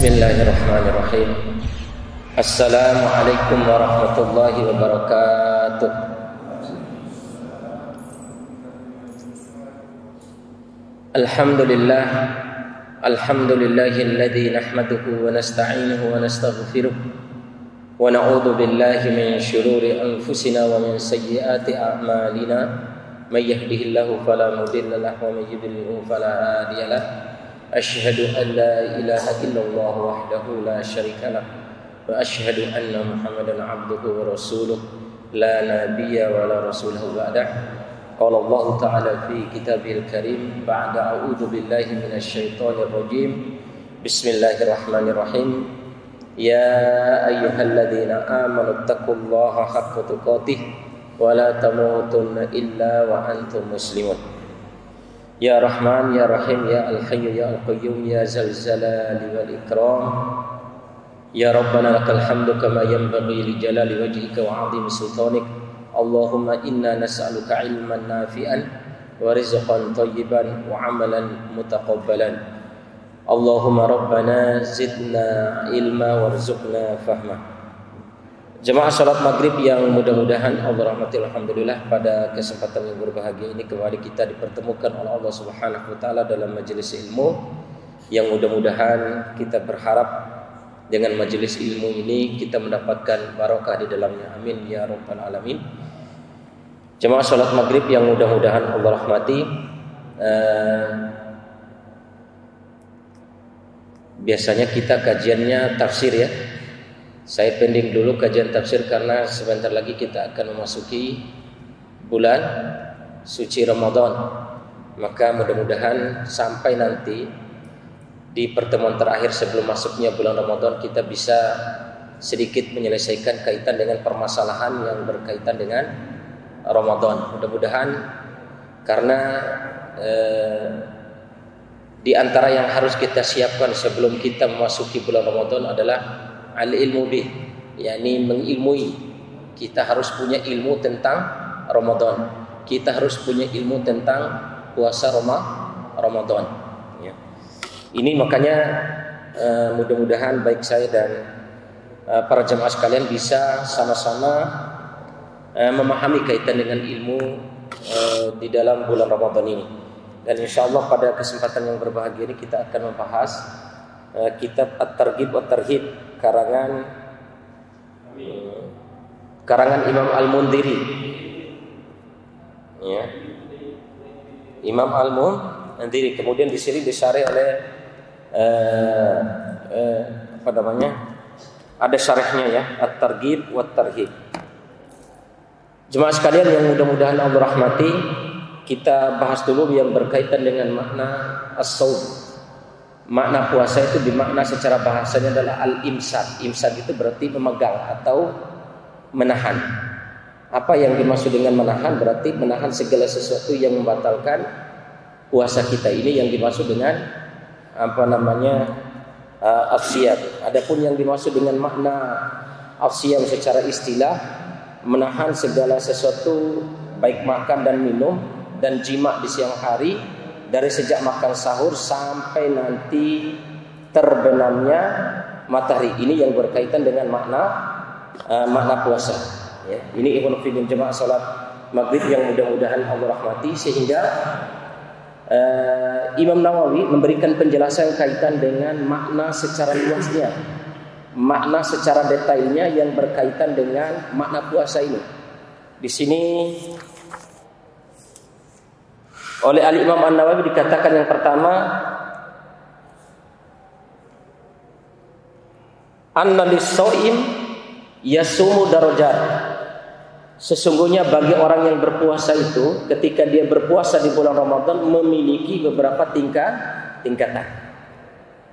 Bismillahirrahmanirrahim. Assalamualaikum warahmatullahi wabarakatuh. Alhamdulillah, alhamdulillahilladzi nahmaduhu wa nasta'inuhu wa nastaghfiruh wa na'udzu billahi min syururi anfusina wa min sayyiati a'malina. May yahdihillahu fala mudilla lahu wa may yudlilhu fala hadiya lahu. Asyhadu an la ilaha illallah wahdahu la syarika lah wa asyhadu anna Muhammadan abduhu wa rasuluh la nabiyya wa la rasulahu ba'dah. Qala Allah ta'ala fi kitabil karim ba'da a'udzu billahi minasy syaithanir rajim. Bismillahirrahmanirrahim. Ya ayyuhalladzina amanu taqullaha haqqa tuqatih wa la tamutunna illa wa antum muslimun. Ya Rahman, Ya Rahim, Ya Al-Hayyu, Ya Al-Qayyum, Ya Zal-Jalali wal-Ikram. Ya Rabbana lakal hamdu kama yanbaghi li jalali wajhika wa 'azimi sultanik. Allahumma inna nas'aluka ilman nafi'an wa rizqan thayyiban wa 'amalan mutaqabbalan. Allahumma Rabbana zidna ilma warzuqna fahma. Jemaah salat maghrib yang mudah-mudahan Allah rahmati, alhamdulillah pada kesempatan yang berbahagia ini kembali kita dipertemukan oleh Allah Subhanahu wa taala dalam majelis ilmu yang mudah-mudahan kita berharap dengan majelis ilmu ini kita mendapatkan barokah di dalamnya. Amin ya rabbal alamin. Jemaah salat maghrib yang mudah-mudahan Allah rahmati, biasanya kita kajiannya tafsir ya. Saya pending dulu kajian tafsir karena sebentar lagi kita akan memasuki bulan suci Ramadan. Maka mudah-mudahan sampai nanti di pertemuan terakhir sebelum masuknya bulan Ramadan kita bisa sedikit menyelesaikan kaitan dengan permasalahan yang berkaitan dengan Ramadan. Mudah-mudahan karena di antara yang harus kita siapkan sebelum kita memasuki bulan Ramadan adalah al-ilmu bih, yakni mengilmui. Kita harus punya ilmu tentang Ramadan. Kita harus punya ilmu tentang puasa Ramadan. Ya. Ini makanya mudah-mudahan baik saya dan para jemaah sekalian bisa sama-sama memahami kaitan dengan ilmu di dalam bulan Ramadan ini. Dan insyaallah pada kesempatan yang berbahagia ini kita akan membahas kitab At-Targhib wa Tarhib karangan Imam Al-Mundhiri. Ya. Imam Al-Mundhiri kemudian di sini disyarih oleh ada syarahnya ya, At-Targhib wa Tarhib. Jemaah sekalian yang mudah-mudahan Allah rahmati, kita bahas dulu yang berkaitan dengan makna as-shaum. Makna puasa itu dimakna secara bahasanya adalah al-imsak. Imsak itu berarti memegang atau menahan. Apa yang dimaksud dengan menahan? Berarti menahan segala sesuatu yang membatalkan puasa kita. Ini yang dimaksud dengan as-siyam. Adapun yang dimaksud dengan makna as-siyam secara istilah, menahan segala sesuatu baik makan dan minum dan jima di siang hari, dari sejak makan sahur sampai nanti terbenamnya matahari. Ini yang berkaitan dengan makna puasa. Ya, ini ikhwan fillah jemaah salat maghrib yang mudah-mudahan Allah rahmati, sehingga Imam Nawawi memberikan penjelasan kaitan dengan makna secara luasnya, makna secara detailnya yang berkaitan dengan makna puasa ini. Di sini oleh Al-Imam An-Nawawi dikatakan yang pertama, anna lis-shaim yasumu darajat. Sesungguhnya bagi orang yang berpuasa itu, ketika dia berpuasa di bulan Ramadan memiliki beberapa tingkatan.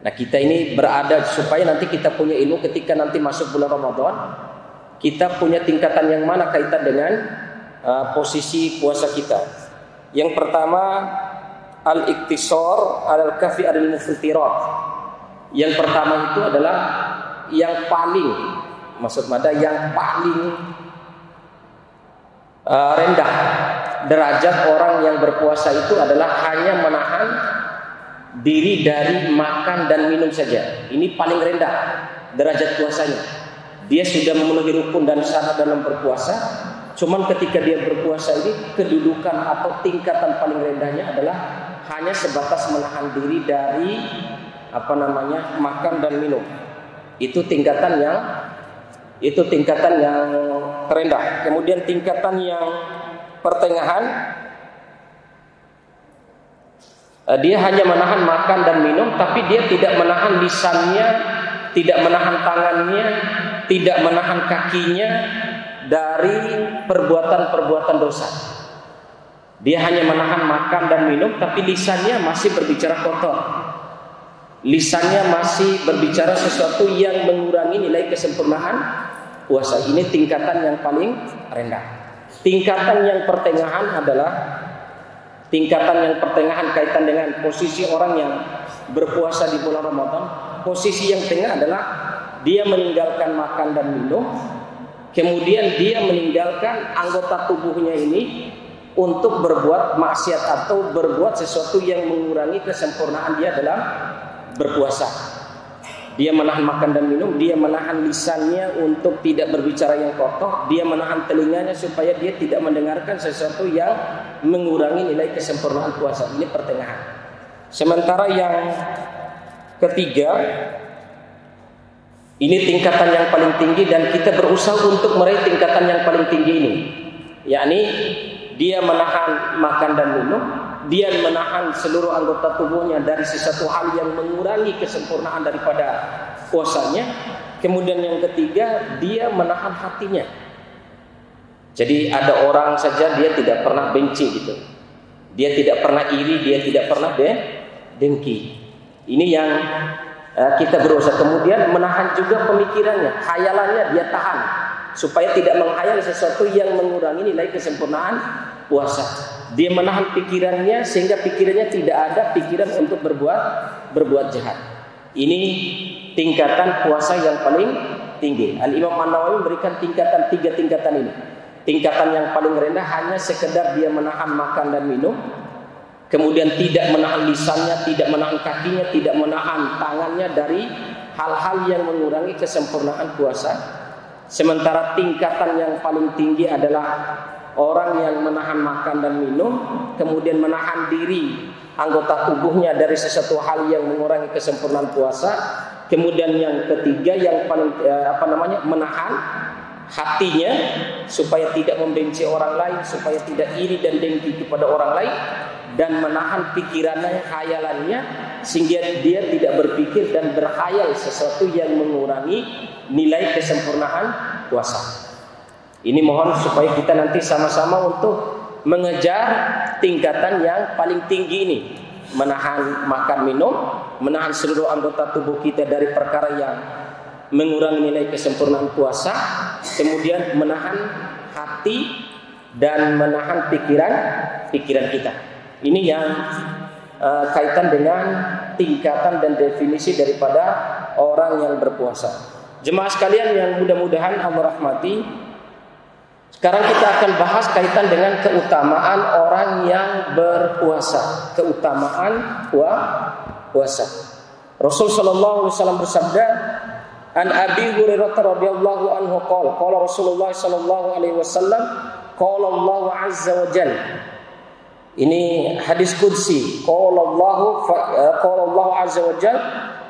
Nah, kita ini berada supaya nanti kita punya ilmu ketika nanti masuk bulan Ramadan, kita punya tingkatan yang mana kaitan dengan posisi puasa kita. Yang pertama al-iktisar al-kafi al-muftirat. Yang pertama itu adalah yang paling, maksud mada yang paling rendah derajat orang yang berpuasa itu adalah hanya menahan diri dari makan dan minum saja. Ini paling rendah derajat puasanya. Dia sudah memenuhi rukun dan syarat dalam berpuasa. Cuman ketika dia berpuasa ini, kedudukan atau tingkatan paling rendahnya adalah hanya sebatas menahan diri dari makan dan minum. Itu tingkatan yang terendah. Kemudian tingkatan yang pertengahan, dia hanya menahan makan dan minum, tapi dia tidak menahan lisannya, tidak menahan tangannya, tidak menahan kakinya dari perbuatan-perbuatan dosa. Dia hanya menahan makan dan minum, tapi lisannya masih berbicara kotor. Lisannya masih berbicara sesuatu yang mengurangi nilai kesempurnaan puasa. Ini tingkatan yang paling rendah. Tingkatan yang pertengahan adalah kaitan dengan posisi orang yang berpuasa di bulan Ramadan. Posisi yang tengah adalah dia meninggalkan makan dan minum, kemudian dia meninggalkan anggota tubuhnya ini untuk berbuat maksiat atau berbuat sesuatu yang mengurangi kesempurnaan dia dalam berpuasa. Dia menahan makan dan minum, dia menahan lisannya untuk tidak berbicara yang kotor, dia menahan telinganya supaya dia tidak mendengarkan sesuatu yang mengurangi nilai kesempurnaan puasa. Ini pertengahan. Sementara yang ketiga, ini tingkatan yang paling tinggi dan kita berusaha untuk meraih tingkatan yang paling tinggi ini. Yakni dia menahan makan dan minum, dia menahan seluruh anggota tubuhnya dari sesuatu hal yang mengurangi kesempurnaan daripada puasanya. Kemudian yang ketiga, dia menahan hatinya. Jadi ada orang saja dia tidak pernah benci gitu. Dia tidak pernah iri, dia tidak pernah dengki. Ini yang kita berusaha. Kemudian menahan juga pemikirannya, khayalannya dia tahan supaya tidak menghayal sesuatu yang mengurangi nilai kesempurnaan puasa. Dia menahan pikirannya sehingga pikirannya tidak ada pikiran untuk berbuat jahat. Ini tingkatan puasa yang paling tinggi. Al-Imam An-Nawawi memberikan tiga tingkatan ini. Tingkatan yang paling rendah hanya sekedar dia menahan makan dan minum, kemudian tidak menahan lisannya, tidak menahan kakinya, tidak menahan tangannya dari hal-hal yang mengurangi kesempurnaan puasa. Sementara tingkatan yang paling tinggi adalah orang yang menahan makan dan minum, kemudian menahan diri anggota tubuhnya dari sesuatu hal yang mengurangi kesempurnaan puasa. Kemudian yang ketiga yang paling menahan hatinya supaya tidak membenci orang lain, supaya tidak iri dan dengki kepada orang lain, dan menahan pikirannya, khayalannya sehingga dia tidak berpikir dan berkhayal sesuatu yang mengurangi nilai kesempurnaan puasa. Ini mohon supaya kita nanti sama-sama untuk mengejar tingkatan yang paling tinggi ini. Menahan makan minum, menahan seluruh anggota tubuh kita dari perkara yang mengurangi nilai kesempurnaan puasa, kemudian menahan hati dan menahan pikiran kita. Ini yang kaitan dengan tingkatan dan definisi daripada orang yang berpuasa. Jemaah sekalian yang mudah-mudahan Allah rahmati, sekarang kita akan bahas kaitan dengan keutamaan orang yang berpuasa. Keutamaan puasa. Rasul sallallahu alaihi wasallam bersabda, An Abi Hurairah radhiyallahu anhu qala Rasulullah sallallahu alaihi wasallam qala Allah azza wa jalla. Ini hadis qudsi. Qala Allah azza wa jalla,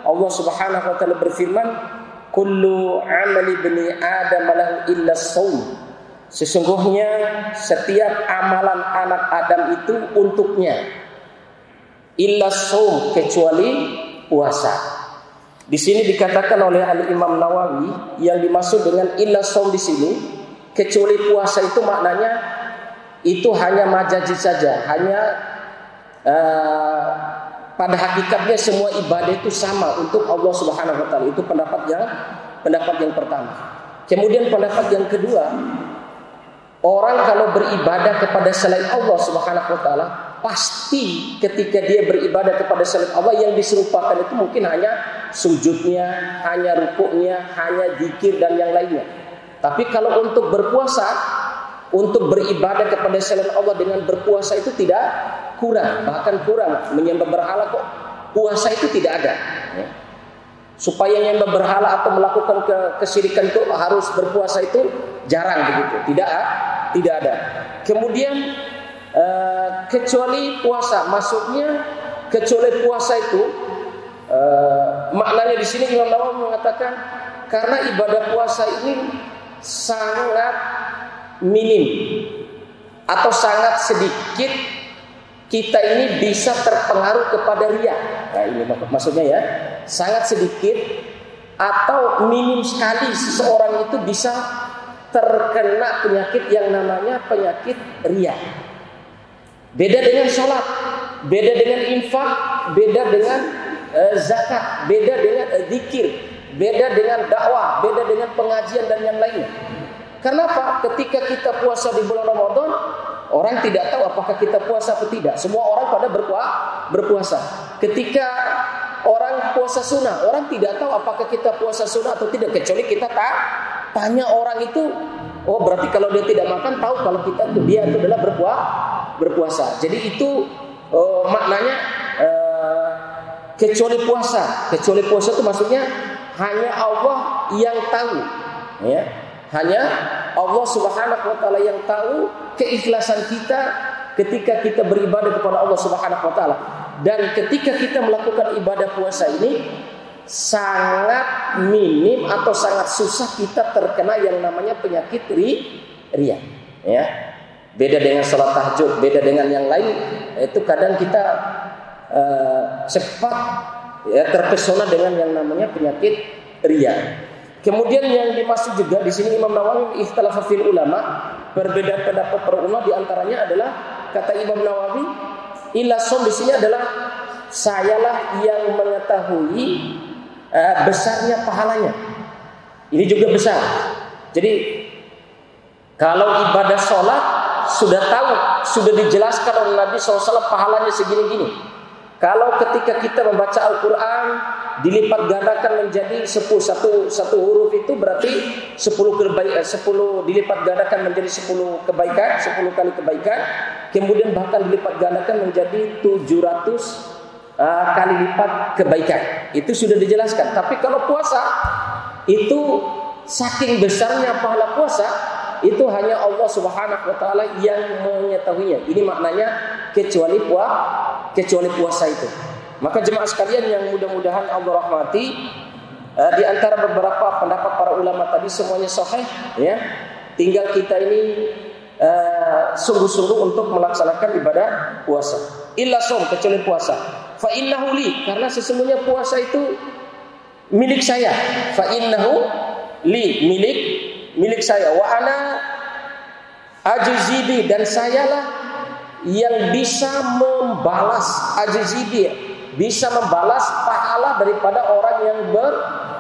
Allah Subhanahu wa taala berfirman, kullu amali bani Adam lahu illa shaum. Sesungguhnya setiap amalan anak Adam itu untuknya, illa shaum, kecuali puasa. Di sini dikatakan oleh Al-Imam Nawawi, yang dimaksud dengan illa shaum di sini, kecuali puasa itu maknanya itu hanya majazi saja, hanya pada hakikatnya semua ibadah itu sama untuk Allah Subhanahu wa taala. Itu pendapat yang pertama. Kemudian pendapat yang kedua, orang kalau beribadah kepada selain Allah Subhanahu wa taala, pasti ketika dia beribadah kepada selain Allah yang diserupakan itu mungkin hanya sujudnya, hanya rukuknya, hanya zikir dan yang lainnya. Tapi kalau untuk berpuasa, untuk beribadah kepada selain Allah dengan berpuasa itu tidak kurang, bahkan kurang. Menyembah berhala kok puasa itu tidak ada. Ya. Supaya yang berhala atau melakukan kesyirikan itu harus berpuasa itu jarang begitu. Tidak ada. Kemudian kecuali puasa, maksudnya kecuali puasa itu maknanya di sini Imam Nawawi mengatakan karena ibadah puasa ini sangat minim atau sangat sedikit kita ini bisa terpengaruh kepada riya. Nah, ini maksudnya ya, sangat sedikit atau minim sekali seseorang itu bisa terkena penyakit yang namanya penyakit riya. Beda dengan sholat, beda dengan infak, beda dengan zakat, beda dengan zikir, beda dengan dakwah, beda dengan pengajian dan yang lainnya. Kenapa? Ketika kita puasa di bulan Ramadan, orang tidak tahu apakah kita puasa atau tidak. Semua orang pada berpuasa. Ketika orang puasa sunnah, orang tidak tahu apakah kita puasa sunnah atau tidak. Kecuali kita tanya orang itu, oh berarti kalau dia tidak makan, tahu kalau dia itu adalah berpuasa. Jadi itu maknanya kecuali puasa. Kecuali puasa itu maksudnya hanya Allah yang tahu. Ya. Hanya Allah Subhanahu wa taala yang tahu keikhlasan kita ketika kita beribadah kepada Allah Subhanahu wa taala. Dan ketika kita melakukan ibadah puasa ini sangat minim atau sangat susah kita terkena yang namanya penyakit riya. Ya. Beda dengan salat tahajud, beda dengan yang lain, itu kadang kita cepat ya terpesona dengan yang namanya penyakit riya. Kemudian yang dimaksud juga di sini Imam Nawawi ikhtalafa fil ulama, perbedaan pendapat para ulama di antaranya adalah kata Imam Nawawi, illa som di sini adalah sayalah yang mengetahui besarnya pahalanya. Ini juga besar. Jadi kalau ibadah sholat sudah tahu, sudah dijelaskan oleh Nabi SAW pahalanya segini-gini. Kalau ketika kita membaca Al-Quran dilipat gandakan menjadi 10, satu huruf itu berarti 10 dilipat gandakan menjadi 10 kebaikan, 10 kali kebaikan. Kemudian bahkan dilipat gandakan menjadi 700 kali lipat kebaikan. Itu sudah dijelaskan. Tapi kalau puasa itu saking besarnya pahala puasa, itu hanya Allah Subhanahu wa taala yang mengetahuinya. Ini maknanya kecuali puasa itu. Maka jemaah sekalian yang mudah-mudahan Allah rahmati, di antara beberapa pendapat para ulama tadi semuanya sahih ya. Tinggal kita ini sungguh-sungguh untuk melaksanakan ibadah puasa. Illa shaum, kecuali puasa. Fa innahu li, karena sesungguhnya puasa itu milik saya. Fa innahu li, milik saya. Wa ana ajzibi, dan sayalah yang bisa membalas, ajzibi, bisa membalas pahala daripada orang yang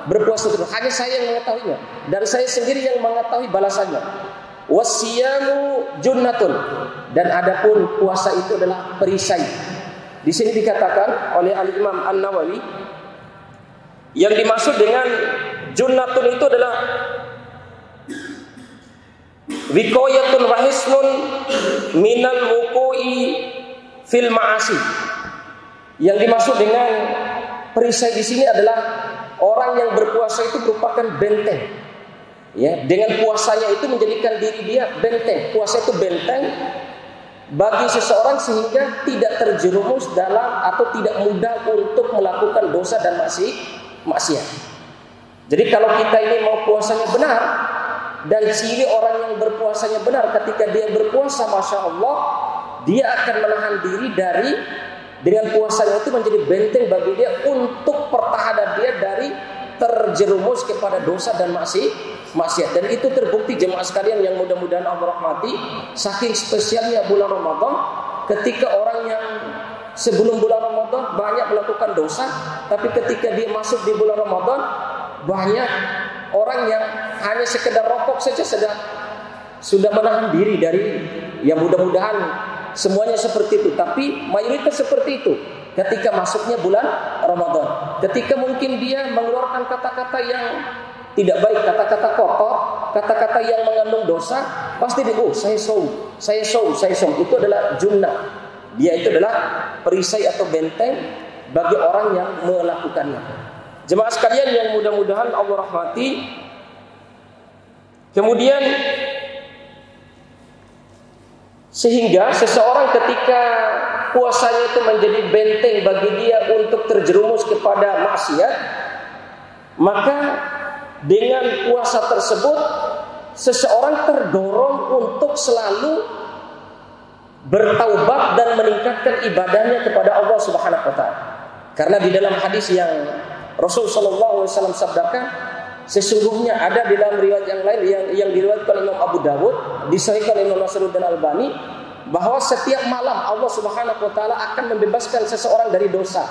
berpuasa itu. Hanya saya yang mengetahuinya, dan saya sendiri yang mengetahui balasannya. Wasiyamu junnatun, dan adapun puasa itu adalah perisai. Di sini dikatakan oleh Al-Imam An-Nawawi, yang dimaksud dengan junnatun itu adalah wiqayatun wa hisnun minal wuqu'i fil ma'asi. Yang dimaksud dengan perisai di sini adalah orang yang berpuasa itu merupakan benteng. Ya, dengan puasanya itu menjadikan diri dia benteng. Puasa itu benteng bagi seseorang sehingga tidak terjerumus dalam atau tidak mudah untuk melakukan dosa dan maksiat. Jadi kalau kita ini mau puasanya benar, dan ciri orang yang berpuasanya benar, ketika dia berpuasa, masya Allah, dia akan menahan diri dengan puasanya itu menjadi benteng bagi dia untuk pertahanan dia dari terjerumus kepada dosa dan maksiat. Dan itu terbukti jemaah sekalian yang mudah-mudahan Allah rahmati, saking spesialnya bulan Ramadan, ketika orang yang sebelum bulan Ramadan banyak melakukan dosa, tapi ketika dia masuk di bulan Ramadan, banyak orang yang hanya sekedar rokok saja sudah menahan diri dari, ya mudah-mudahan semuanya seperti itu, tapi mayoritas seperti itu. Ketika masuknya bulan Ramadan, ketika mungkin dia mengeluarkan kata-kata yang tidak baik, kata-kata kotor, kata-kata yang mengandung dosa, pasti dia, saya saum. Itu adalah junnah. Dia itu adalah perisai atau benteng bagi orang yang melakukannya. Jemaah sekalian yang mudah-mudahan Allah rahmati. Kemudian sehingga seseorang ketika puasanya itu menjadi benteng bagi dia untuk terjerumus kepada maksiat, maka dengan puasa tersebut seseorang terdorong untuk selalu bertaubat dan meningkatkan ibadahnya kepada Allah Subhanahu wa taala. Karena di dalam hadis yang Rasul sallallahu alaihi wasallam sabdakan, sesungguhnya ada di dalam riwayat yang lain yang diriwayatkan Imam Abu Dawud, disahihkan Imam Nasruddin Albani, bahwa setiap malam Allah Subhanahu wa taala akan membebaskan seseorang dari dosa.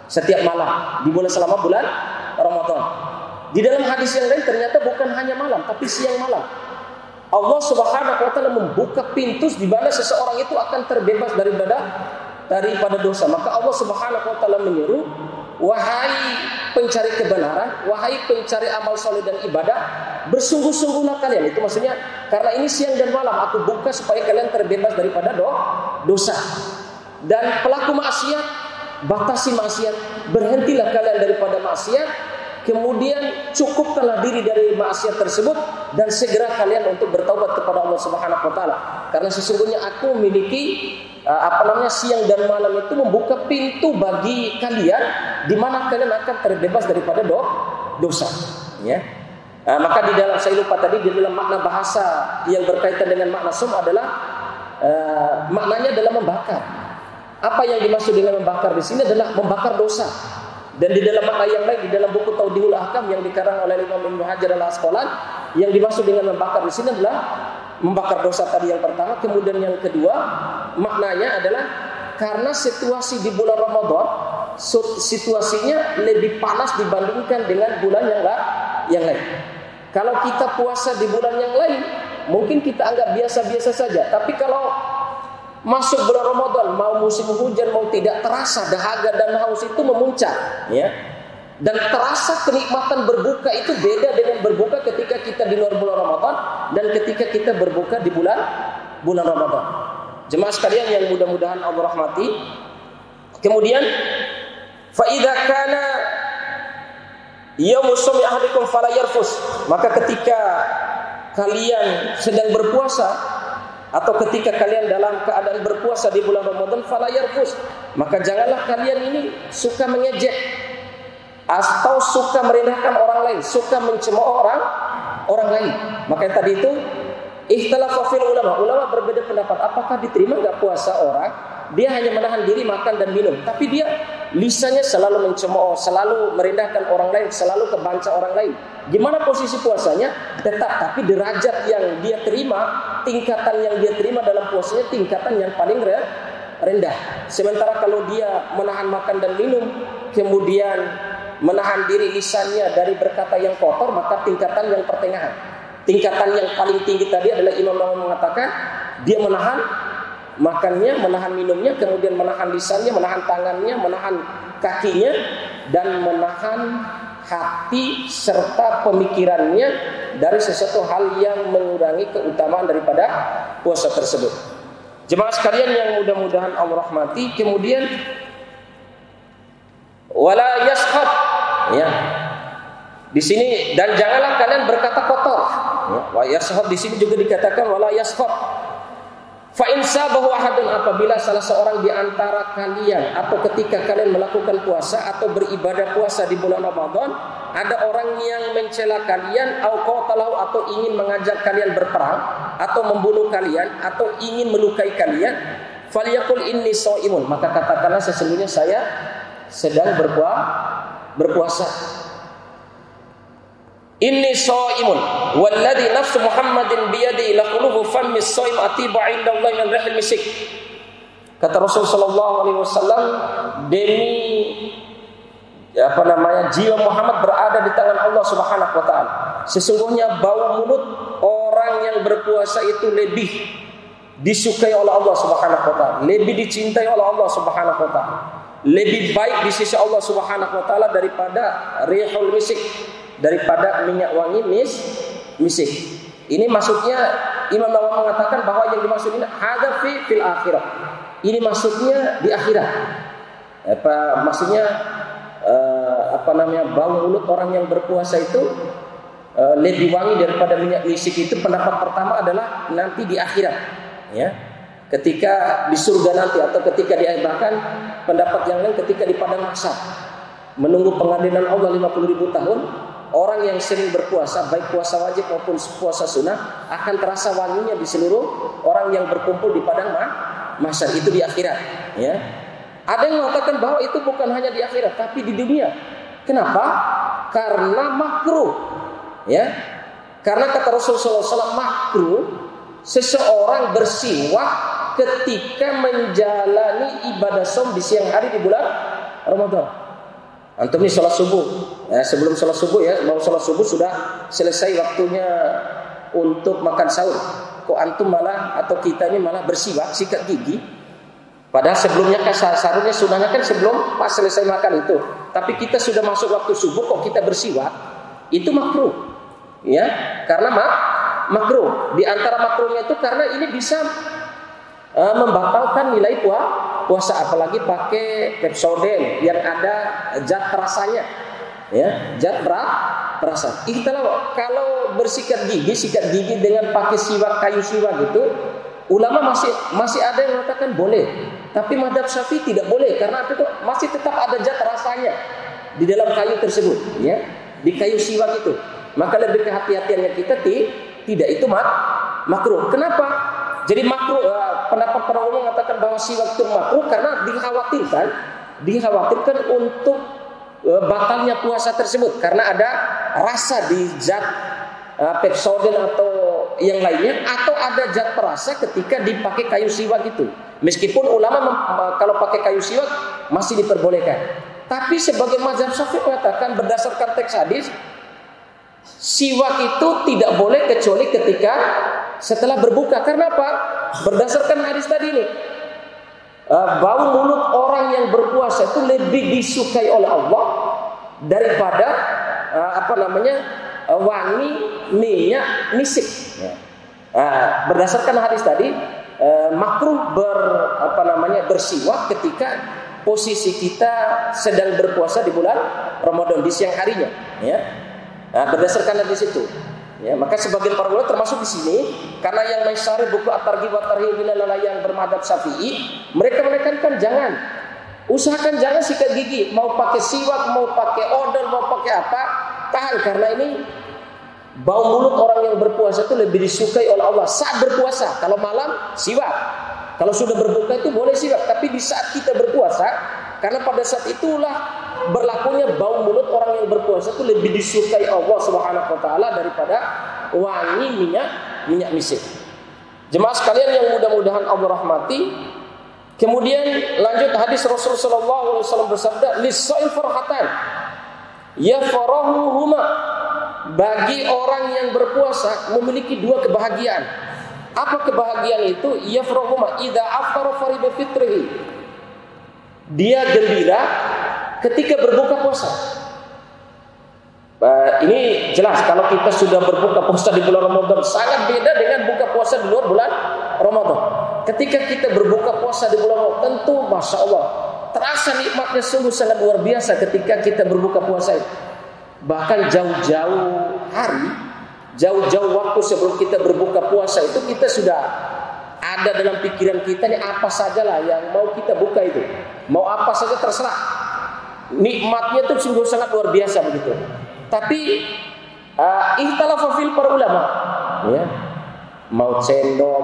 Setiap malam di bulan selama bulan Ramadan. Di dalam hadis yang lain ternyata bukan hanya malam tapi siang malam. Allah Subhanahu wa taala membuka pintu di mana seseorang itu akan terbebas daripada dosa. Maka Allah Subhanahu wa taala menyeru, wahai pencari kebenaran, wahai pencari amal soleh dan ibadah, bersungguh-sungguhlah kalian. Itu maksudnya karena ini siang dan malam aku buka supaya kalian terbebas daripada dosa. Dan pelaku maksiat, batasi maksiat, berhentilah kalian daripada maksiat. Kemudian cukupkanlah diri dari maksiat tersebut dan segera kalian untuk bertaubat kepada Allah Subhanahu wa taala. Karena sesungguhnya aku memiliki siang dan malam itu membuka pintu bagi kalian di mana kalian akan terbebas daripada dosa, ya. Maka di dalam, saya lupa tadi, di dalam makna bahasa yang berkaitan dengan makna sum adalah maknanya adalah membakar. Apa yang dimaksud dengan membakar di sini adalah membakar dosa. Dan di dalam makna yang lain, di dalam buku Tawdihul Ahkam yang dikarang oleh Imam Ibnu Hajar Al-Asqalani, yang dimaksud dengan membakar di sini adalah membakar dosa tadi yang pertama. Kemudian yang kedua, maknanya adalah karena situasi di bulan Ramadan, situasinya lebih panas dibandingkan dengan bulan yang lain. Kalau kita puasa di bulan yang lain, mungkin kita anggap biasa-biasa saja. Tapi kalau masuk bulan Ramadan, mau musim hujan mau tidak, terasa dahaga dan haus itu memuncak, ya. Dan terasa kenikmatan berbuka itu beda dengan berbuka ketika kita di luar bulan Ramadan dan ketika kita berbuka di bulan Ramadan. Jemaah sekalian yang mudah-mudahan Allah rahmati. Kemudian fa idza kana yaumus shaumi ahadikum fala yarfus, maka ketika kalian sedang berpuasa atau ketika kalian dalam keadaan berpuasa di bulan Ramadan, fala yarfus, maka janganlah kalian ini suka mengejek atau suka merendahkan orang lain, suka mencemooh orang lain. Maka tadi itu ikhtalafa fil ulama berbeda pendapat, apakah diterima enggak puasa orang dia hanya menahan diri makan dan minum, tapi dia lisannya selalu mencemooh, selalu merendahkan orang lain, selalu kebanca orang lain. Gimana posisi puasanya? Tetap, tapi derajat yang dia terima, tingkatan yang dia terima dalam puasanya tingkatan yang paling rendah. Sementara kalau dia menahan makan dan minum, kemudian menahan diri lisannya dari berkata yang kotor, maka tingkatan yang pertengahan. Tingkatan yang paling tinggi tadi adalah Imam Nawawi mengatakan dia menahan makannya, menahan minumnya, kemudian menahan lisannya, menahan tangannya, menahan kakinya, dan menahan hati serta pemikirannya dari sesuatu hal yang mengurangi keutamaan daripada puasa tersebut. Jemaah sekalian yang mudah-mudahan Allah rahmati. Kemudian wala yaskhab, ya. Di sini, dan janganlah kalian berkata kotor. Ya, wa yaskhab di sini juga dikatakan wala yaskhab. Fa in sabahu ahadun, apabila salah seorang di antara kalian atau ketika kalian melakukan puasa atau beribadah puasa di bulan Ramadan, ada orang yang mencela kalian au qatalahu, atau ingin mengajak kalian berperang atau membunuh kalian atau ingin melukai kalian, falyaqul inni shaimun, maka katakanlah sesungguhnya saya sedang berpuasa. Inni shaimun walladzi nafsu Muhammadin biyadi la qulubu fammi shaim atiba 'inda Allah min rihil misik. Kata Rasul sallallahu alaihi wasallam, demi jiwa Muhammad berada di tangan Allah Subhanahu wa taala. Sesungguhnya bau mulut orang yang berpuasa itu lebih disukai oleh Allah Subhanahu wa taala, lebih dicintai oleh Allah Subhanahu wa taala, lebih baik di sisi Allah Subhanahu wa taala daripada rihul misik, daripada minyak wangi misik. Ini maksudnya Imam Nawawi mengatakan bahwa yang dimaksud ini hadza fil akhirah. Ini maksudnya di akhirat. Maksudnya bau mulut orang yang berpuasa itu lebih wangi daripada minyak misik. Itu pendapat pertama adalah nanti di akhirat, ya. Ketika di surga nanti atau ketika bahkan pendapat yang lain ketika di padang mahsyar menunggu pengadilan Allah 50.000 tahun, orang yang sering berpuasa baik puasa wajib maupun puasa sunnah akan terasa wanginya di seluruh orang yang berkumpul di padang mahsyar. Itu di akhirat, ya. Ada yang mengatakan bahwa itu bukan hanya di akhirat tapi di dunia. Kenapa? Karena makruh, ya. Karena kata Rasulullah SAW, makruh seseorang bersiwak ketika menjalani ibadah saum di siang hari di bulan Ramadan. Antum ini sholat subuh, ya, sebelum sholat subuh, ya, mau sholat subuh sudah selesai waktunya untuk makan sahur. Kok antum malah atau kita ini malah bersiwak, sikat gigi? Padahal sebelumnya kan sahurnya sunahnya kan sebelum pas selesai makan itu. Tapi kita sudah masuk waktu subuh kok kita bersiwak? Itu makruh, ya, karena makruh. Di antara makruhnya itu karena ini bisa membatalkan nilai puasa, apalagi pakai Pepsodent yang ada zat perasanya, ya, zat perasa. Kalau bersikat gigi dengan pakai siwak, kayu siwak gitu, ulama masih ada yang mengatakan boleh, tapi mazhab Syafi'i tidak boleh karena itu masih tetap ada zat rasanya di dalam kayu tersebut, ya, di kayu siwak itu. Maka lebih kehati-hatiannya kita tidak itu makruh. Kenapa? Jadi makruh, pendapat para ulama mengatakan bahwa siwak itu makruh karena dikhawatirkan untuk batalnya puasa tersebut karena ada rasa di zat Pepsodent atau yang lainnya, atau ada zat perasa ketika dipakai kayu siwak itu. Meskipun ulama kalau pakai kayu siwak masih diperbolehkan, tapi sebagai mazhab Syafi'i mengatakan berdasarkan teks hadis, siwak itu tidak boleh kecuali ketika setelah berbuka. Karena apa? Berdasarkan hadis tadi ini, bau mulut orang yang berpuasa itu lebih disukai oleh Allah daripada wangi minyak misik. Berdasarkan hadis tadi, makruh bersiwak ketika posisi kita sedang berpuasa di bulan Ramadan di siang harinya, ya. Berdasarkan hadis itu, ya, maka sebagian para ulama termasuk di sini karena yang mensyarih buku At-Targhib wa Tarhib yang bermadzhab Syafi'i, mereka menekankan usahakan jangan sikat gigi, mau pakai siwak, mau pakai odol, mau pakai apa, tahan, karena ini bau mulut orang yang berpuasa itu lebih disukai oleh Allah saat berpuasa. Kalau malam siwak, kalau sudah berbuka itu boleh siwak, tapi di saat kita berpuasa, karena pada saat itulah berlakunya bau mulut orang yang berpuasa itu lebih disukai Allah Subhanahu wa taala daripada wangi minyak misik. Jemaah sekalian yang mudah-mudahan Allah rahmati. Kemudian lanjut hadis Rasulullah sallallahu alaihi wasallam bersabda, lis-shaim farhatan yafrahuhuma. Bagi orang yang berpuasa memiliki dua kebahagiaan. Apa kebahagiaan itu? Yafrahuhuma idza afṭara fariba fitrihi. Dia gembira ketika berbuka puasa. Ini jelas kalau kita sudah berbuka puasa di bulan Ramadan sangat beda dengan buka puasa di luar bulan Ramadan. Ketika kita berbuka puasa di bulan Ramadan, tentu Masya Allah terasa nikmatnya sungguh sangat luar biasa ketika kita berbuka puasa itu. Bahkan jauh-jauh hari, jauh-jauh waktu sebelum kita berbuka puasa itu kita sudah ada dalam pikiran kita nih apa sajalah yang mau kita buka itu, mau apa saja terserah. Nikmatnya itu sungguh sangat luar biasa begitu. Tapi ikhtalafa fil para ulama, ya. Mau cendo,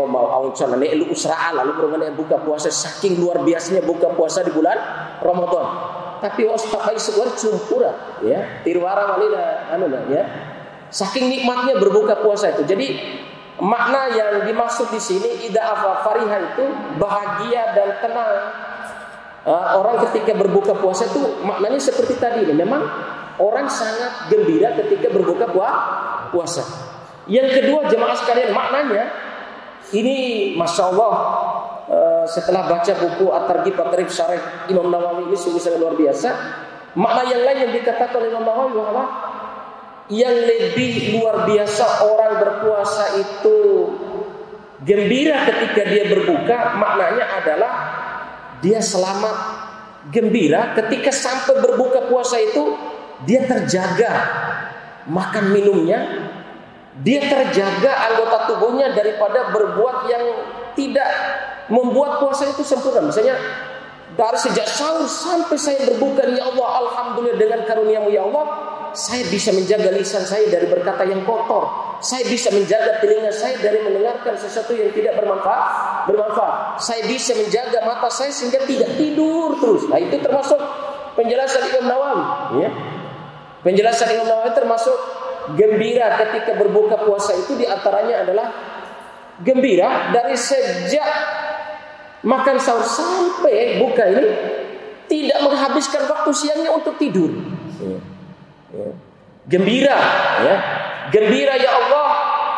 mau auncon, lu usra'al lalu bermenang buka puasa saking luar biasanya buka puasa di bulan Ramadan. Tapi wastapai sebuah cumpura, ya. Tirwara walina ya. Saking nikmatnya berbuka puasa itu. Jadi makna yang dimaksud di sini ida fariha itu bahagia dan tenang. Orang ketika berbuka puasa itu maknanya seperti tadi ini. Memang orang sangat gembira ketika berbuka puasa. Yang kedua jemaah sekalian maknanya ini Masya Allah, setelah baca buku At-Targhib wa Tarhib Syarah Imam Nawawi ini sungguh sangat luar biasa. Makna yang lain yang dikatakan oleh Imam Nawawi bahwa yang lebih luar biasa orang berpuasa itu gembira ketika dia berbuka, maknanya adalah dia selamat gembira ketika sampai berbuka puasa itu dia terjaga makan minumnya, dia terjaga anggota tubuhnya daripada berbuat yang tidak membuat puasa itu sempurna. Misalnya dari sejak sahur sampai saya berbuka, ya Allah, alhamdulillah dengan karunia-Mu ya Allah, saya bisa menjaga lisan saya dari berkata yang kotor. Saya bisa menjaga telinga saya dari mendengarkan sesuatu yang tidak bermanfaat. Saya bisa menjaga mata saya sehingga tidak tidur terus. Nah, itu termasuk penjelasan Imam Nawawi, ya. Penjelasan Imam Nawawi termasuk gembira ketika berbuka puasa itu diantaranya adalah gembira dari sejak makan sahur sampai buka ini tidak menghabiskan waktu siangnya untuk tidur. Gembira, ya. Gembira ya Allah,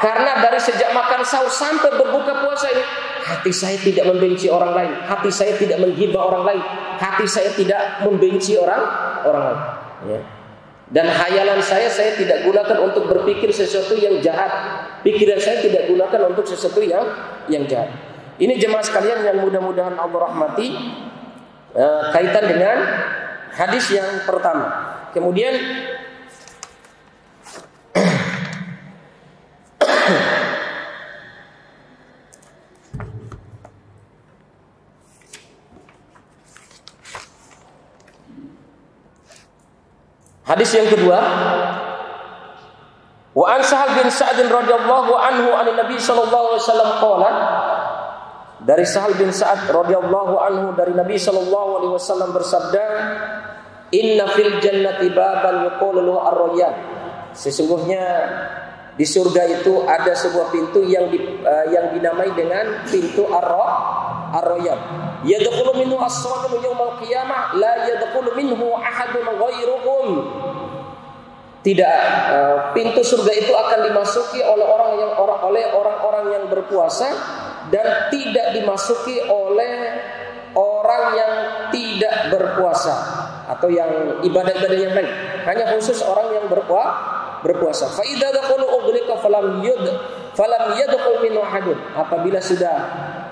karena dari sejak makan sahur sampai berbuka puasa ini hati saya tidak membenci orang lain, hati saya tidak menghibah orang lain, hati saya tidak membenci orang lain, ya. Dan khayalan saya tidak gunakan untuk berpikir sesuatu yang jahat. Pikiran saya tidak gunakan untuk sesuatu yang jahat. Ini jemaah sekalian yang mudah-mudahan Allah rahmati, kaitan dengan hadis yang pertama. Kemudian hadis yang kedua, wa an Sahal bin Sa'd radhiyallahu anhu an Nabi sallallahu alaihi wasallam qala, dari Sahal bin Sa'd radhiyallahu anhu dari Nabi sallallahu alaihi wasallam bersabda, inna fil jannati baban yuqalu lahu ar-rayyan, sesungguhnya di surga itu ada sebuah pintu yang dinamai dengan pintu ar-rayyan, yadkhulu minhu as-sadiqu yaumal qiyamah la yadkhulu minhu ahadun ghairuhum. Tidak, pintu surga itu akan dimasuki oleh orang-orang yang berpuasa dan tidak dimasuki oleh orang yang tidak berpuasa atau yang ibadah-ibadah yang lain. Hanya khusus orang yang berpuasa. Fa idza dakhalu ughliqa falam yadkhul minhu ahadun. Apabila sudah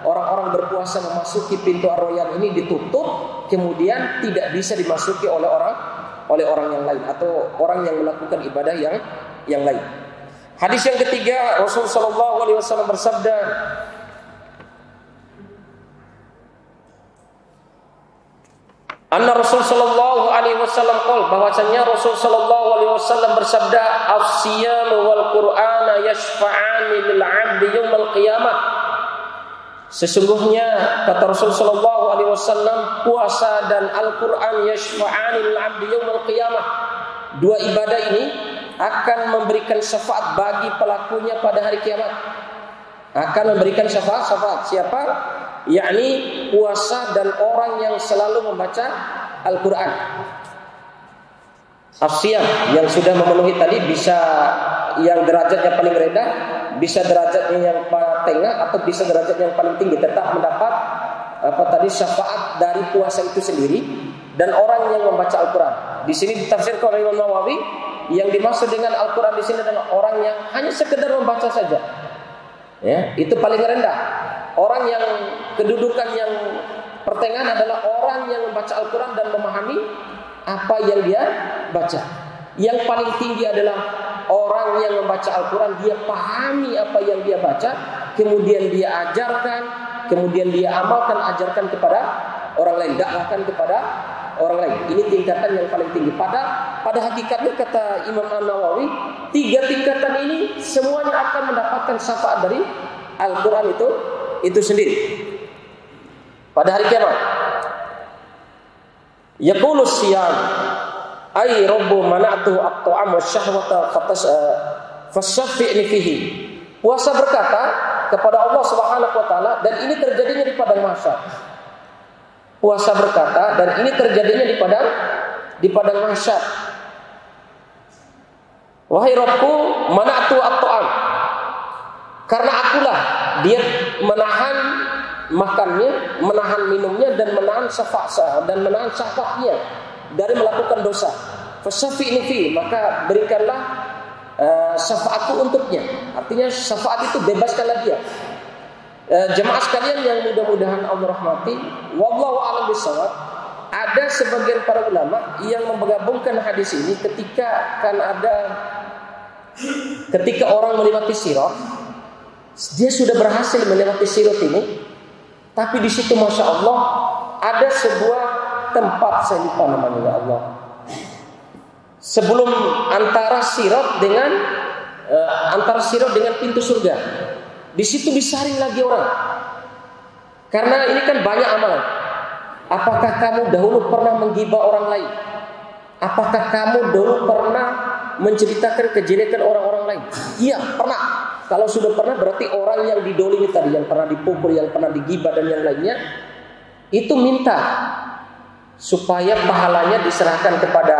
orang-orang berpuasa memasuki pintu ar-rayyan ini ditutup, kemudian tidak bisa dimasuki oleh orang yang lain atau orang yang melakukan ibadah yang lain. Hadis yang ketiga, Rasul sallallahu alaihi wasallam bersabda, anna Rasul sallallahu alaihi wasallam qol, bahwasanya Rasul sallallahu alaihi wasallam bersabda, as-siyam wal qur'ana yashfa'ani lil 'abdi yaumil qiyamah. Sesungguhnya kata Rasul sallallahu alaihi wasallam, puasa dan Al-Qur'an yashfa'ani lil 'abdi yaumil qiyamah. Dua ibadah ini akan memberikan syafaat bagi pelakunya pada hari kiamat. Akan memberikan syafaat siapa? Yakni puasa dan orang yang selalu membaca Al-Quran. As-siyam yang sudah memenuhi tadi, bisa yang derajatnya paling rendah, bisa derajatnya yang tengah, atau bisa derajat yang paling tinggi, tetap mendapat syafaat dari puasa itu sendiri dan orang yang membaca Al-Quran. Di sini ditafsirkan oleh Imam Nawawi, yang dimaksud dengan Al-Quran di sini adalah orang yang hanya sekedar membaca saja. Ya, itu paling rendah. Orang yang kedudukan yang pertengahan adalah orang yang membaca Al-Quran dan memahami apa yang dia baca. Yang paling tinggi adalah orang yang membaca Al-Quran, dia pahami apa yang dia baca, kemudian dia ajarkan, kemudian dia amalkan, ajarkan kepada orang lain, dakwahkan kepada orang lain. Ini tingkatan yang paling tinggi. Pada hakikatnya kata Imam An-Nawawi, tiga tingkatan ini semuanya akan mendapatkan syafaat dari Al-Quran itu sendiri pada hari kiamat. Yaqulu siyam ay rabbu mana'tu at-ta'am wasyahwata fasyafi'ni fihi. Puasa berkata kepada Allah Subhanahu wa taala, dan ini terjadinya di padang mahsyar. Puasa berkata, dan ini terjadinya di padang mahsyar. Wahai Rabbku, mana'tu at-ta'am, karena akulah dia menahan makannya, menahan minumnya, dan menahan syahwatnya dari melakukan dosa. Fasyafi'ni fi, maka berikanlah syafaatku untuknya. Artinya syafaat itu bebaskanlah dia. Jemaah sekalian yang mudah-mudahan Allah rahmati, wallahu a'lam bishawab. ada sebagian para ulama yang menggabungkan hadis ini ketika orang melewati sirat, dia sudah berhasil melewati sirat ini, tapi di situ masya Allah ada sebuah tempat, saya lupa namanya ya Allah, sebelum antara sirat dengan pintu surga. Di situ disaring lagi orang. Karena ini kan banyak amalan. Apakah kamu dahulu pernah menggibah orang lain? Apakah kamu dahulu pernah menceritakan kejelekan orang-orang lain? Iya, pernah. Kalau sudah pernah berarti orang yang didolimi tadi, yang pernah dipukul, yang pernah digibah dan yang lainnya, itu minta supaya pahalanya diserahkan kepada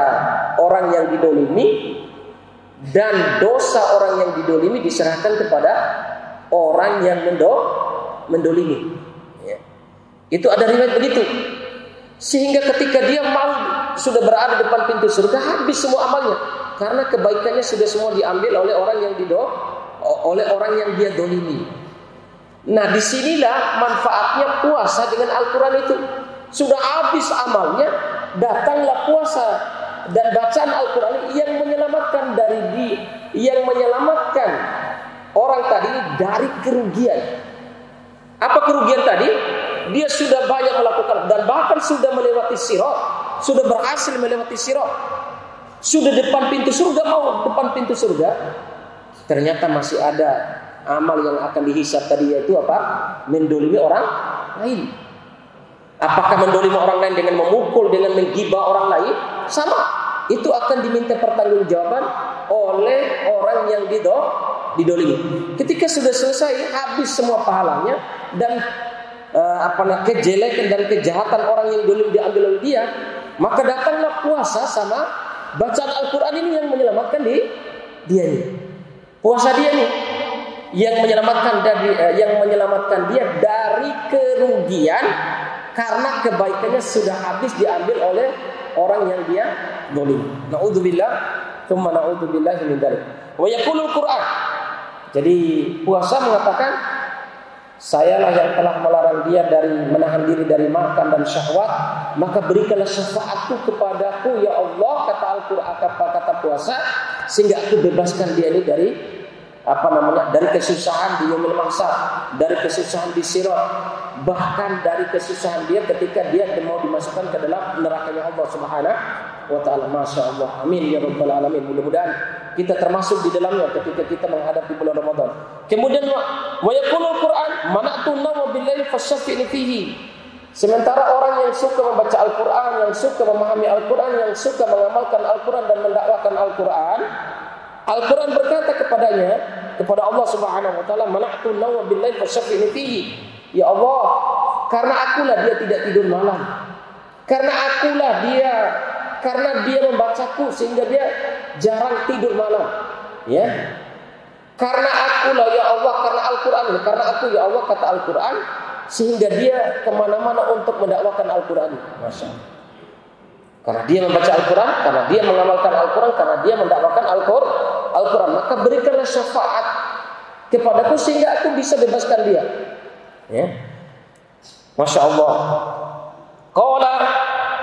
orang yang didolimi, dan dosa orang yang didolimi diserahkan kepada orang yang mendolimi. Ya. Itu ada riwayat begitu. Sehingga ketika dia mau sudah berada di depan pintu surga, habis semua amalnya, karena kebaikannya sudah semua diambil oleh orang yang dia dolimi. Nah, disinilah manfaatnya puasa dengan Al-Quran itu. Sudah habis amalnya, datanglah puasa dan bacaan Al-Quran yang menyelamatkan orang tadi dari kerugian. Apa kerugian tadi? Dia sudah banyak melakukan dan bahkan sudah melewati sirat, sudah berhasil melewati sirat, sudah depan pintu surga, ternyata masih ada amal yang akan dihisab tadi, yaitu apa? Mendolimi orang lain. Apakah mendolimi orang lain dengan memukul, dengan menggibah orang lain? Sama. Itu akan diminta pertanggungjawaban oleh orang yang didolimi. Ketika sudah selesai, habis semua pahalanya, dan kejelekan dan kejahatan orang yang dolim diambil oleh dia, maka datanglah puasa sama bacaan Al-Quran ini yang menyelamatkan dia nih. Puasa dia nih yang menyelamatkan dia dari kerugian karena kebaikannya sudah habis diambil oleh orang yang dia dolim. Na'udzubillah, tsumma na'udzubillahi min dzalik. Wa yaqulul Qur'an. Jadi puasa mengatakan, sayalah yang telah melarang dia dari menahan diri dari makan dan syahwat, maka berikanlah syafaatku kepadaku ya Allah, kata Al-Qur'an, kata puasa, sehingga aku bebaskan dia ini dari dari kesusahan di yaumil mahsyar, dari kesusahan di sirat, bahkan dari kesusahan dia ketika dia mau dimasukkan ke dalam nerakanya Allah Subhanahu wa taala. Masya Allah, amin ya rabbal alamin. Mudah-mudahan kita termasuk di dalamnya ketika kita menghadapi bulan Ramadan. Kemudian wa yaqulul Qur'an mana'tu nawma billail fasyafi'ni fihi. Sementara orang yang suka membaca Al-Qur'an, yang suka memahami Al-Qur'an, yang suka mengamalkan Al-Qur'an dan mendakwakan Al-Qur'an, Al-Quran berkata kepada Allah Subhanahu wa taala, mana'tu nawma billail fasyafi'ni fihi. Ya Allah, karena akulah dia tidak tidur malam. Karena dia membacaku sehingga dia jarang tidur malam. Ya. Karena akulah ya Allah, karena Al-Quran, karena aku ya Allah, kata Al-Quran, sehingga dia kemana-mana untuk mendakwakan Al-Quran. Masya Allah. Karena dia membaca Al-Quran, karena dia mengamalkan Al-Quran, karena dia mendakwakan Al-Quran, maka berikanlah syafaat kepadaku sehingga aku bisa bebaskan dia. Ya. Masya Allah. Qala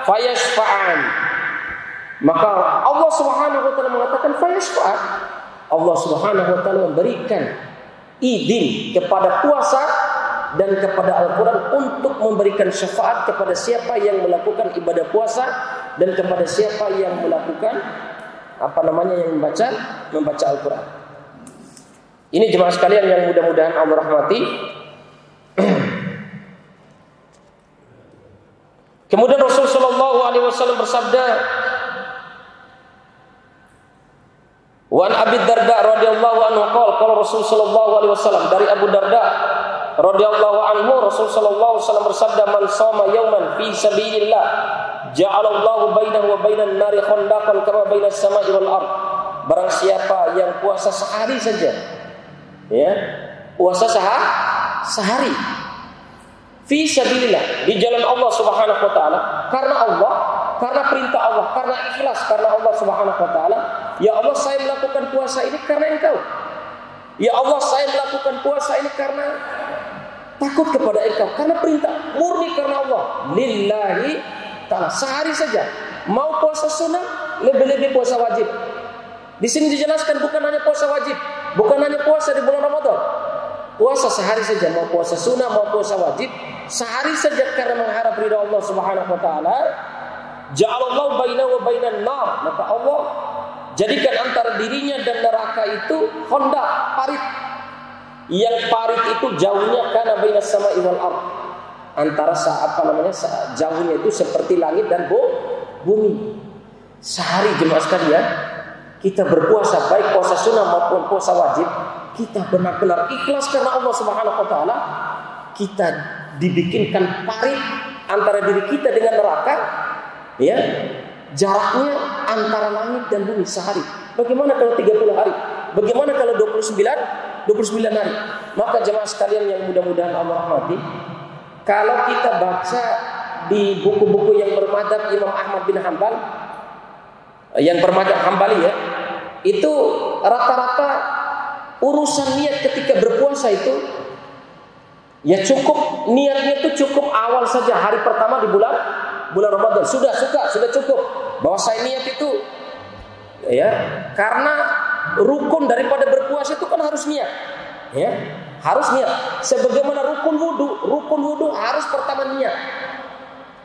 fayashfa'an. Maka Allah Subhanahu wa taala mengatakan fayashfa'an. Allah Subhanahu wa taala memberikan izin kepada puasa dan kepada Al-Quran untuk memberikan syafaat kepada siapa yang melakukan ibadah puasa dan kepada siapa yang melakukan yang membaca Al-Quran. Ini jemaah sekalian yang mudah-mudahan Allah rahmati. Kemudian Rasul sallallahu alaihi wasallam bersabda, wa an Abi Darda radhiyallahu anhu qala Rasul sallallahu alaihi wasallam, dari Abu Darda radhiyallahu anhu, Rasul sallallahu alaihi wasallam bersabda, man shoma yauman fi sabilillah ja'alallahu bainahu wa bainan nari khandaqan kama bainas sama'i wal ard. Barang siapa yang puasa sehari saja, ya, puasa sehari fi sabilillah, di jalan Allah Subhanahu wa taala, karena Allah, karena perintah Allah, karena ikhlas karena Allah Subhanahu wa taala. Ya Allah, saya melakukan puasa ini karena Engkau. Ya Allah, saya melakukan puasa ini karena takut kepada Engkau, karena perintah, murni karena Allah. Lillahi ta'ala. Sehari saja. Mau puasa sunnah, lebih-lebih puasa wajib. Di sini dijelaskan bukan hanya puasa wajib, bukan hanya puasa di bulan Ramadan. Puasa sehari saja, mau puasa sunnah, mau puasa wajib, sehari saja karena mengharap ridha Allah Subhanahu wa taala. Ja'alallahu bainahu wa bainan nar. Maka Allah jadikan antara dirinya dan neraka itu honda, parit. Yang parit itu jauhnya kana bainas sama'i wal ardh. Antara jauhnya itu seperti langit dan bumi. Sehari jemaah sekalian, kita berpuasa baik puasa sunnah maupun puasa wajib, kita benar-benar ikhlas karena Allah Subhanahu wa taala, kita dibikinkan parit antara diri kita dengan neraka, ya. Jaraknya antara langit dan bumi sehari. Bagaimana kalau 30 hari? Bagaimana kalau 29 hari? Maka jemaah sekalian yang mudah-mudahan Allah rahmati, kalau kita baca di buku-buku yang bermadzhab Imam Ahmad bin Hanbal, yang bermadzhab Hambali ya, itu rata-rata urusan niat ketika berpuasa itu ya cukup, niatnya itu cukup awal saja, hari pertama di bulan Ramadan sudah cukup bahwa saya niat itu ya, karena rukun daripada berpuasa itu kan harus niat ya, harus niat sebagaimana rukun wudu harus pertama niat.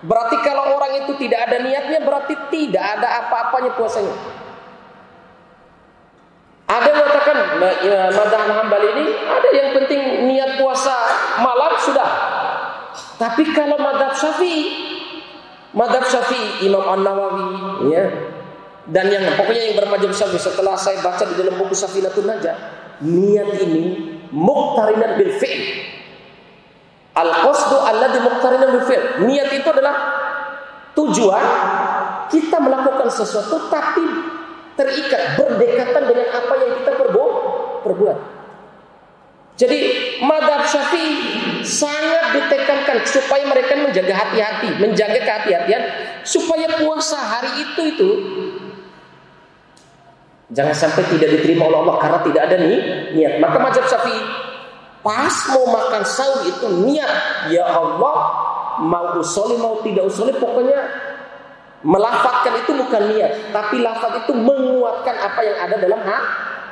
Berarti kalau orang itu tidak ada niatnya, berarti tidak ada apa-apanya puasanya. Ada yang mengatakan mazhab Hambali ini ada yang penting niat puasa malam sudah. Tapi kalau mazhab Syafi'i Imam An-Nawawi ya, dan yang pokoknya yang bermadzhab Syafi'i, setelah saya baca di dalam buku Safinatun Najah, niat ini muqtarinan bil fi'l. Al-qasdu alladhi muqtarinan bil fi'l. Niat itu adalah tujuan kita melakukan sesuatu tapi terikat, berdekatan dengan apa yang kita perbuat. Jadi mazhab Syafi'i sangat ditekankan supaya mereka menjaga hati-hati, menjaga kehati-hatian supaya puasa hari itu jangan sampai tidak diterima oleh Allah karena tidak ada niat. Maka mazhab Syafi'i pas mau makan sahur itu niat, ya Allah, mau usoli mau tidak usoli, pokoknya melafazkan itu bukan niat, tapi lafaz itu menguatkan apa yang ada dalam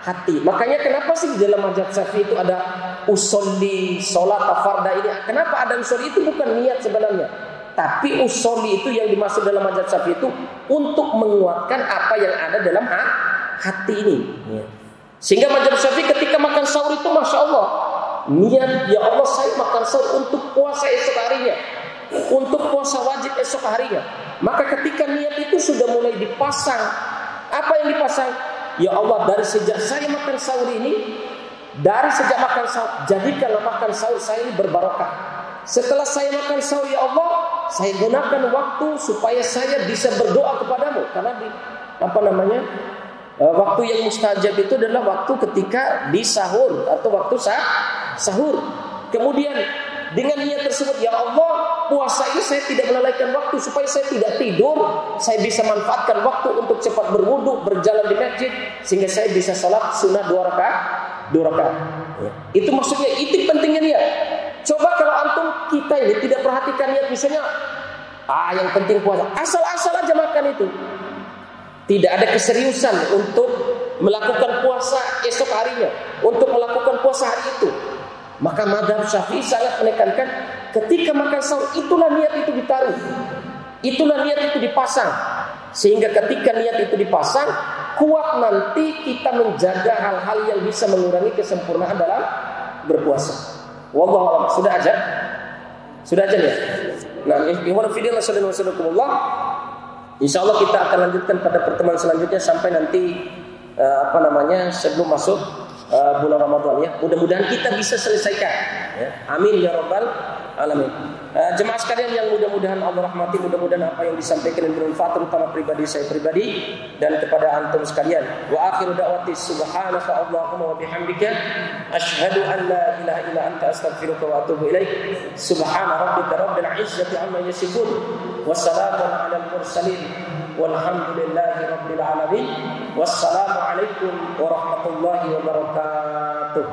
hati. Makanya kenapa sih di dalam mazhab Syafi'i itu ada usolli, sholat farda ini? Kenapa ada usolli? Itu bukan niat sebenarnya, tapi usolli itu yang dimaksud dalam mazhab Syafi'i itu untuk menguatkan apa yang ada dalam hati ini. Sehingga mazhab Syafi'i ketika makan sahur itu masya Allah, niat, ya Allah saya makan sahur untuk puasa esok harinya, untuk puasa wajib esok harinya. Maka ketika niat itu sudah mulai dipasang, apa yang dipasang? Ya Allah, dari sejak saya makan sahur ini, dari sejak makan sahur, jadikanlah makan sahur saya ini berbarokah. Setelah saya makan sahur, ya Allah, saya gunakan waktu supaya saya bisa berdoa kepadamu. Karena waktu yang mustajab itu adalah waktu ketika di sahur atau waktu sahur. Kemudian dengan niat tersebut, ya Allah, puasa ini saya tidak melalaikan waktu supaya saya tidak tidur, saya bisa manfaatkan waktu untuk cepat berwudu, berjalan di masjid sehingga saya bisa salat sunnah 2 rakaat. Ya. Itu maksudnya, itu pentingnya niat. Coba kalau antum kita ini tidak perhatikan niat, misalnya yang penting puasa, asal-asal aja makan itu. Tidak ada keseriusan untuk melakukan puasa esok harinya, untuk melakukan puasa hari itu. Maka mazhab Syafi'i sangat menekankan ketika makan sahur itulah niat itu ditaruh, itulah niat itu dipasang, sehingga ketika niat itu dipasang kuat nanti kita menjaga hal-hal yang bisa mengurangi kesempurnaan dalam berpuasa. Wallahu a'lam. Sudah aja ya. Nah, ikhwan fillah sallallahu insyaallah kita akan lanjutkan pada pertemuan selanjutnya sampai nanti sebelum masuk bulan Ramadan ya. Mudah-mudahan kita bisa selesaikan ya. Amin ya rabbal alamin. Jemaah sekalian yang mudah-mudahan Allah rahmati, mudah-mudahan apa yang disampaikan ini bermanfaat terutama saya pribadi dan kepada antum sekalian. Wa akhiru da'wati subhanaka Allahumma wa bihamdika asyhadu an la ilaha illa anta astaghfiruka wa atubu ilaik. Subhana rabbika rabbil izzati amma yasifun wa salamun alal mursalin walhamdulillahi rabbil alamin. Wassalamu alaikum warahmatullahi wabarakatuh.